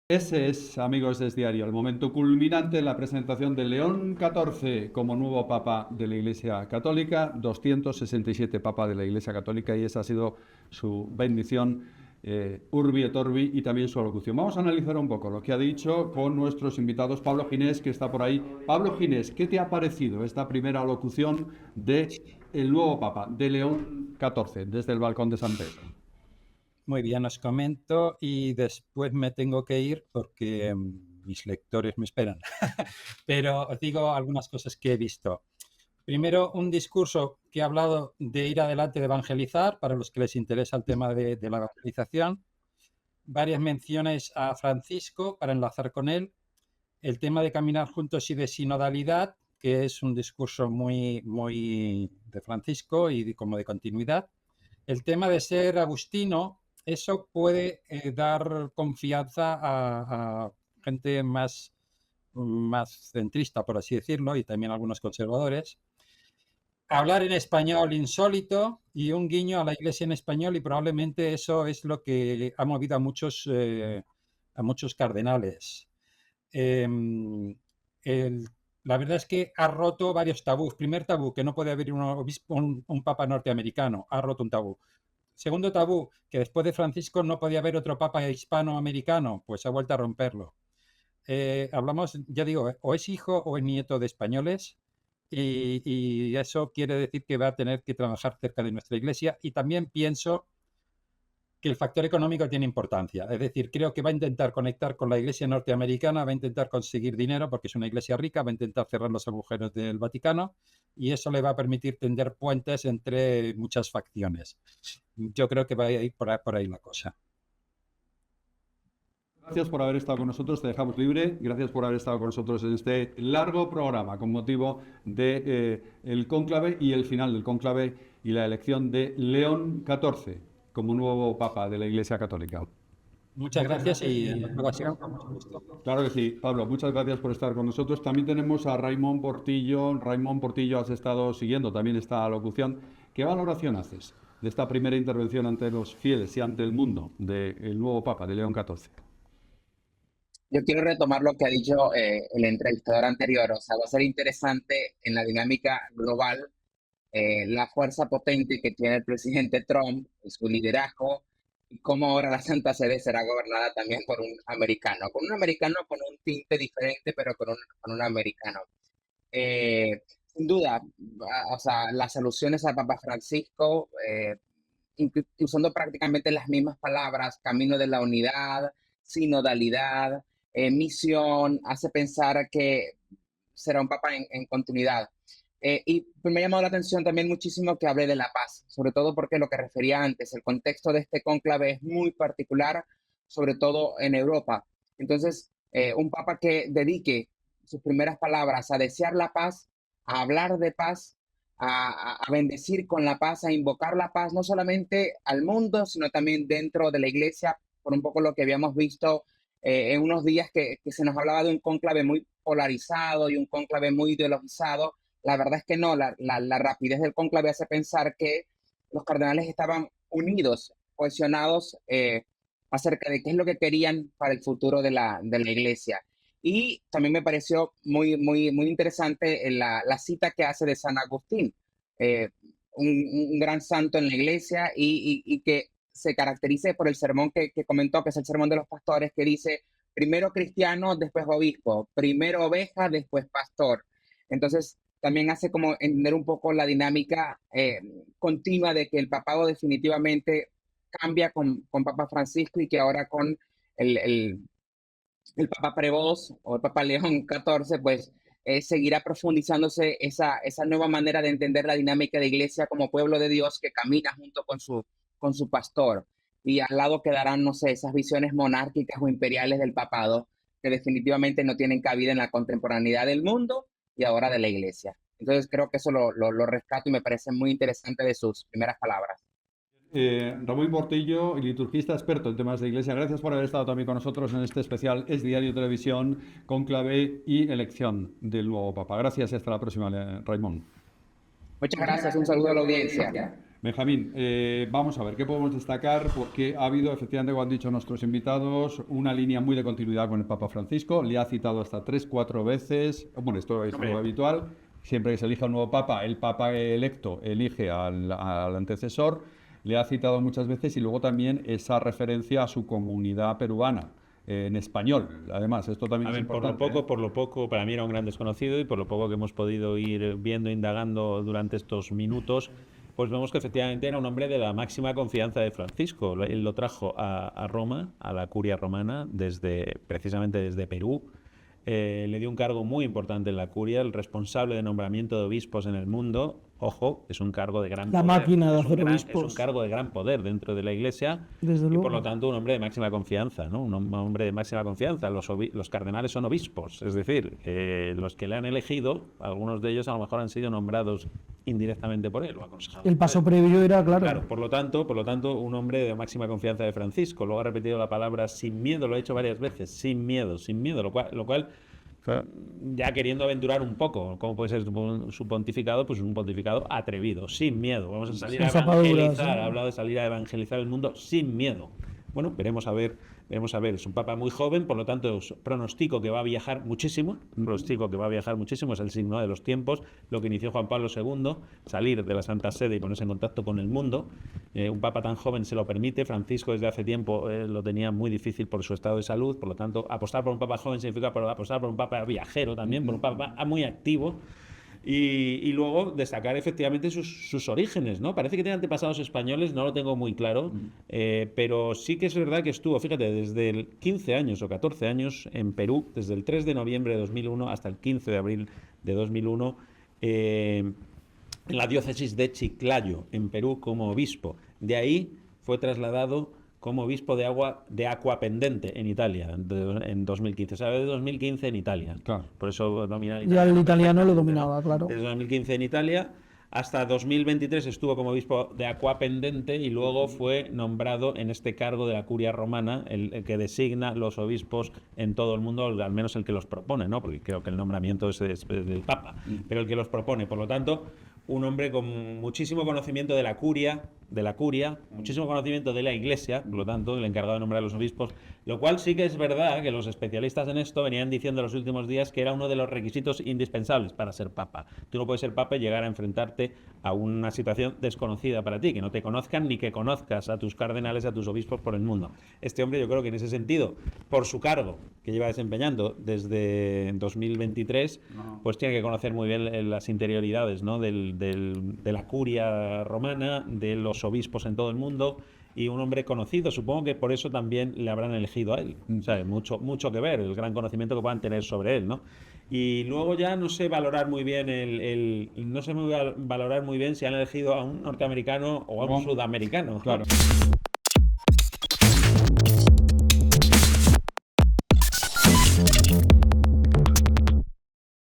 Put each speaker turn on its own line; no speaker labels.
Ese es, amigos de Es Diario, el momento culminante en la presentación de León XIV como nuevo Papa de la Iglesia Católica, 267 Papa de la Iglesia Católica, y esa ha sido su bendición, Urbi et Orbi, y también su alocución. Vamos a analizar un poco lo que ha dicho con nuestros invitados. Pablo Ginés, que está por ahí. Pablo Ginés, ¿qué te ha parecido esta primera alocución de el nuevo Papa, de León XIV, desde el balcón de San Pedro?
Muy bien, os comento y después me tengo que ir porque mis lectores me esperan. Pero os digo algunas cosas que he visto. Primero, un discurso que ha hablado de ir adelante, de evangelizar, para los que les interesa el tema de la evangelización. Varias menciones a Francisco para enlazar con él. El tema de caminar juntos y de sinodalidad, que es un discurso muy de Francisco y como de continuidad. El tema de ser agustino, eso puede dar confianza a gente más centrista, por así decirlo, y también algunos conservadores. Hablar en español insólito y un guiño a la iglesia en español, y probablemente eso es lo que ha movido a muchos cardenales. Eh, el, la verdad es que ha roto varios tabús. Primer tabú, que no puede haber un papa norteamericano, ha roto un tabú. Segundo tabú, que después de Francisco no podía haber otro papa hispanoamericano, pues ha vuelto a romperlo. Hablamos, ya digo, o es hijo o es nieto de españoles, y eso quiere decir que va a tener que trabajar cerca de nuestra iglesia. Y también pienso que el factor económico tiene importancia. Es decir, creo que va a intentar conectar con la iglesia norteamericana, va a intentar conseguir dinero porque es una iglesia rica, va a intentar cerrar los agujeros del Vaticano, y eso le va a permitir tender puentes entre muchas facciones. Yo creo que va a ir por ahí la cosa.
Gracias por haber estado con nosotros, te dejamos libre. Gracias por haber estado con nosotros en este largo programa con motivo de el cónclave y el final del cónclave y la elección de León XIV como nuevo Papa de la Iglesia Católica.
Muchas gracias y en otra ocasión, con mucho gusto.
Claro que sí, Pablo, muchas gracias por estar con nosotros. También tenemos a Raimón Portillo. Raimón Portillo, has estado siguiendo también esta locución. ¿Qué valoración haces de esta primera intervención ante los fieles y ante el mundo del nuevo Papa, de León XIV?
Yo quiero retomar lo que ha dicho el entrevistador anterior. O sea, va a ser interesante en la dinámica global la fuerza potente que tiene el presidente Trump, su liderazgo, y cómo ahora la Santa Sede será gobernada también por un americano con un tinte diferente, pero con un americano. Sin duda, o sea, las alusiones al Papa Francisco, usando prácticamente las mismas palabras, camino de la unidad, sinodalidad, misión, hace pensar que será un papa en continuidad. Y me ha llamado la atención también muchísimo que hable de la paz, sobre todo porque lo que refería antes, el contexto de este cónclave es muy particular, sobre todo en Europa. Entonces, un papa que dedique sus primeras palabras a desear la paz, a hablar de paz, a bendecir con la paz, a invocar la paz, no solamente al mundo, sino también dentro de la iglesia, por un poco lo que habíamos visto en unos días que se nos hablaba de un cónclave muy polarizado y un cónclave muy ideologizado. La verdad es que no, la rapidez del cónclave hace pensar que los cardenales estaban unidos, cohesionados acerca de qué es lo que querían para el futuro de la iglesia. Y también me pareció muy interesante la cita que hace de San Agustín, eh, un gran santo en la iglesia y que se caracterice por el sermón que comentó, que es el sermón de los pastores, que dice, primero cristiano, después obispo, primero oveja, después pastor. Entonces, también hace como entender un poco la dinámica continua de que el papado definitivamente cambia con Papa Francisco y que ahora con el, el, el Papa Prevost o el Papa León XIV, pues seguirá profundizándose esa nueva manera de entender la dinámica de iglesia como pueblo de Dios que camina junto con su pastor. Y al lado quedarán, no sé, esas visiones monárquicas o imperiales del papado que definitivamente no tienen cabida en la contemporaneidad del mundo y ahora de la iglesia. Entonces creo que eso lo rescato y me parece muy interesante de sus primeras palabras.
Ramón Portillo, liturgista experto en temas de iglesia, gracias por haber estado también con nosotros en este especial Es Diario Televisión, Conclave y elección del nuevo Papa. Gracias y hasta la próxima, Raimón.
Muchas gracias, un saludo a la audiencia.
Benjamín, vamos a ver, ¿qué podemos destacar? Porque ha habido, efectivamente, como han dicho nuestros invitados, una línea muy de continuidad con el Papa Francisco. Le ha citado hasta 3-4 veces. Bueno, esto es algo habitual. Siempre que se elija un nuevo Papa, el Papa electo elige al antecesor. Le ha citado muchas veces y luego también esa referencia a su comunidad peruana. En español, además, esto también es importante.
Por lo poco, para mí era un gran desconocido y por lo poco que hemos podido ir viendo, indagando durante estos minutos, pues vemos que efectivamente era un hombre de la máxima confianza de Francisco. Él lo trajo a Roma, a la curia romana, precisamente desde Perú. Le dio un cargo muy importante en la curia, el responsable de nombramiento de obispos en el mundo. Ojo, es un cargo de gran
La
poder.
máquina de
Es un
hacer
gran-
obispos.
Es un cargo de gran poder dentro de la Iglesia
Desde
y
luego.
por lo tanto un hombre de máxima confianza, ¿no? Un hombre de máxima confianza. Los cardenales son obispos, es decir, los que le han elegido, algunos de ellos a lo mejor han sido nombrados indirectamente por él o aconsejados.
El paso previo era, claro.
Por lo tanto, un hombre de máxima confianza de Francisco. Luego ha repetido la palabra sin miedo, lo ha hecho varias veces, sin miedo, lo cual ya queriendo aventurar un poco, ¿cómo puede ser su pontificado? Pues un pontificado atrevido, sin miedo. Vamos a salir a
Sin zapaduras,
evangelizar,
¿eh?
ha hablado de salir a evangelizar el mundo sin miedo. Bueno, veremos a ver. Es un papa muy joven, por lo tanto, pronostico que va a viajar muchísimo. Es el signo de los tiempos. Lo que inició Juan Pablo II, salir de la Santa Sede y ponerse en contacto con el mundo. Un papa tan joven se lo permite. Francisco desde hace tiempo lo tenía muy difícil por su estado de salud. Por lo tanto, apostar por un papa joven significa apostar por un papa viajero también, por un papa muy activo. Y luego destacar efectivamente sus orígenes, ¿no? Parece que tiene antepasados españoles, no lo tengo muy claro, pero sí que es verdad que estuvo, fíjate, desde 15 años o 14 años en Perú, desde el 3 de noviembre de 2001 hasta el 15 de abril de 2001, en la diócesis de Chiclayo, en Perú, como obispo. De ahí fue trasladado como obispo de Acqua Pendente en Italia en 2015. O sea, de 2015 en Italia.
Claro.
Por eso domina el
Ya
italiano.
el italiano lo dominaba, claro.
Desde 2015 en Italia hasta 2023 estuvo como obispo de Acqua Pendente y luego fue nombrado en este cargo de la curia romana, el que designa los obispos en todo el mundo, al menos el que los propone, ¿no? Porque creo que el nombramiento es del Papa, pero el que los propone. Por lo tanto, un hombre con muchísimo conocimiento de la curia, muchísimo conocimiento de la Iglesia, por lo tanto, el encargado de nombrar a los obispos, lo cual sí que es verdad que los especialistas en esto venían diciendo en los últimos días que era uno de los requisitos indispensables para ser papa. Tú no puedes ser papa y llegar a enfrentarte a una situación desconocida para ti, que no te conozcan ni que conozcas a tus cardenales, a tus obispos por el mundo. Este hombre, yo creo que en ese sentido, por su cargo que lleva desempeñando desde 2023, pues tiene que conocer muy bien las interioridades, ¿no? de la curia romana, de los obispos en todo el mundo, y un hombre conocido. Supongo que por eso también le habrán elegido a él. O sea, mucho que ver, el gran conocimiento que puedan tener sobre él, ¿no? Y luego ya no sé valorar muy bien valorar muy bien si han elegido a un norteamericano o a un sudamericano.
Claro.